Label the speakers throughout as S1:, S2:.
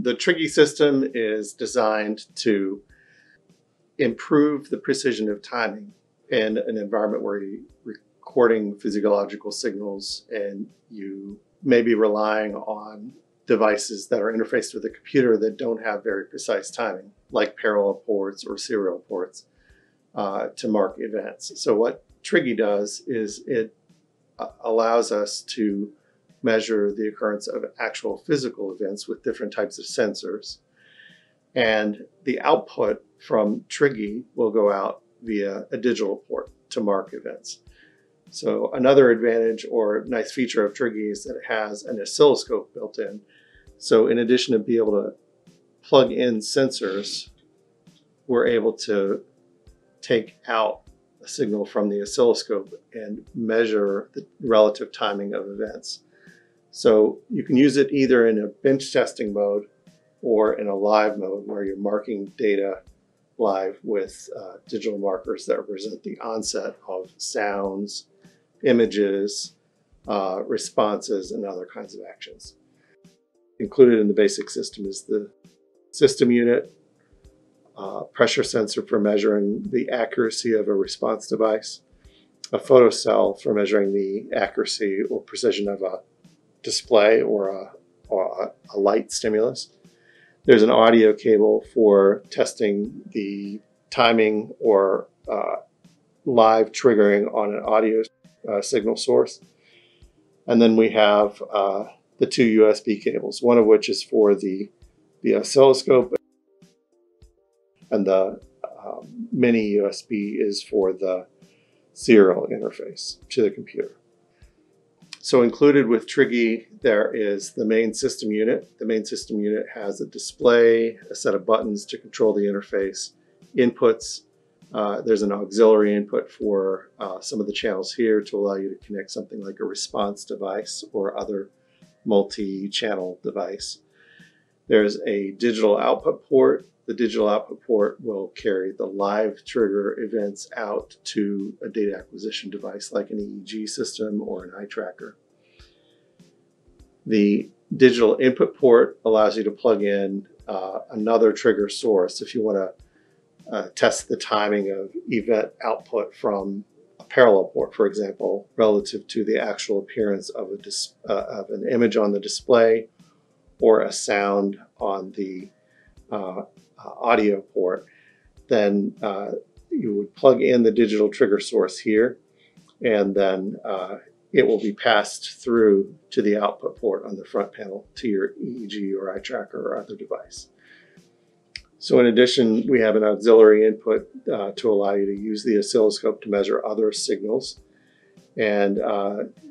S1: The Triggy system is designed to improve the precision of timing in an environment where you're recording physiological signals and you may be relying on devices that are interfaced with a computer that don't have very precise timing, like parallel ports or serial ports, to mark events. So what Triggy does is it allows us to measure the occurrence of actual physical events with different types of sensors. And the output from Triggy will go out via a digital port to mark events. So another advantage or nice feature of Triggy is that it has an oscilloscope built in. So in addition to being able to plug in sensors, we're able to take out a signal from the oscilloscope and measure the relative timing of events. So you can use it either in a bench testing mode or in a live mode where you're marking data live with digital markers that represent the onset of sounds, images, responses, and other kinds of actions. Included in the basic system is the system unit, pressure sensor for measuring the accuracy of a response device, a photocell for measuring the accuracy or precision of a display or a light stimulus. There's an audio cable for testing the timing or live triggering on an audio signal source. And then we have the two USB cables, one of which is for the oscilloscope, and the mini USB is for the serial interface to the computer. So included with Triggy, there is the main system unit. The main system unit has a display, a set of buttons to control the interface, inputs. There's an auxiliary input for some of the channels here to allow you to connect something like a response device or other multi-channel device. There's a digital output port. The digital output port will carry the live trigger events out to a data acquisition device like an EEG system or an eye tracker. The digital input port allows you to plug in another trigger source if you want to test the timing of event output from a parallel port, for example, relative to the actual appearance of an image on the display or a sound on the audio port. Then you would plug in the digital trigger source here, and then it will be passed through to the output port on the front panel to your EEG or eye tracker or other device. So in addition, we have an auxiliary input to allow you to use the oscilloscope to measure other signals. And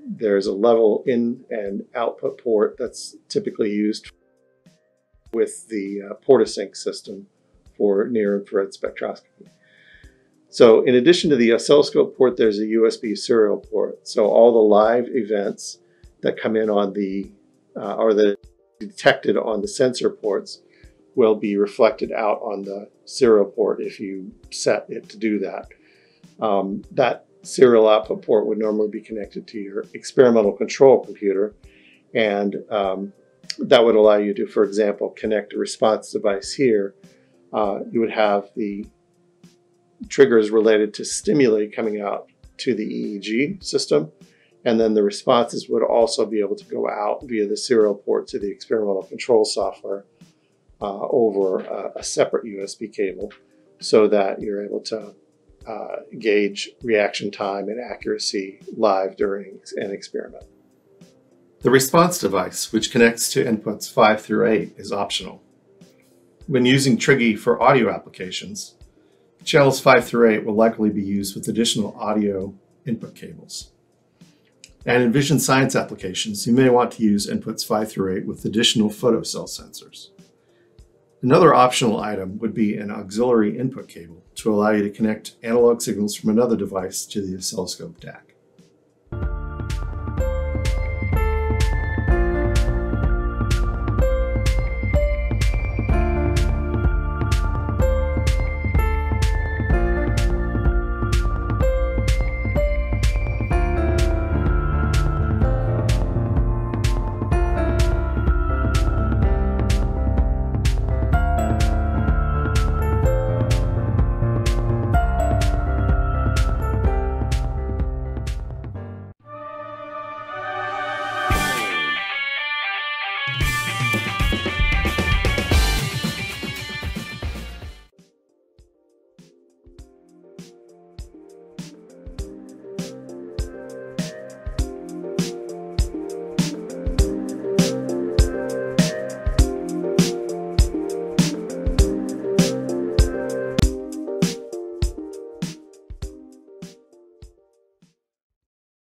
S1: there's a level in and output port that's typically used with the PortaSync system for near-infrared spectroscopy. So in addition to the oscilloscope port, there's a USB serial port. So all the live events that come in on the, or that are detected on the sensor ports will be reflected out on the serial port if you set it to do that. That serial output port would normally be connected to your experimental control computer, and that would allow you to, for example, connect a response device here. You would have the triggers related to stimuli coming out to the EEG system, and then the responses would also be able to go out via the serial port to the experimental control software over a separate USB cable, so that you're able to gauge reaction time and accuracy live during an experiment. The response device, which connects to inputs 5 through 8, is optional. When using Triggy for audio applications, channels 5 through 8 will likely be used with additional audio input cables. And in vision science applications, you may want to use inputs 5 through 8 with additional photocell sensors. Another optional item would be an auxiliary input cable to allow you to connect analog signals from another device to the oscilloscope DAC.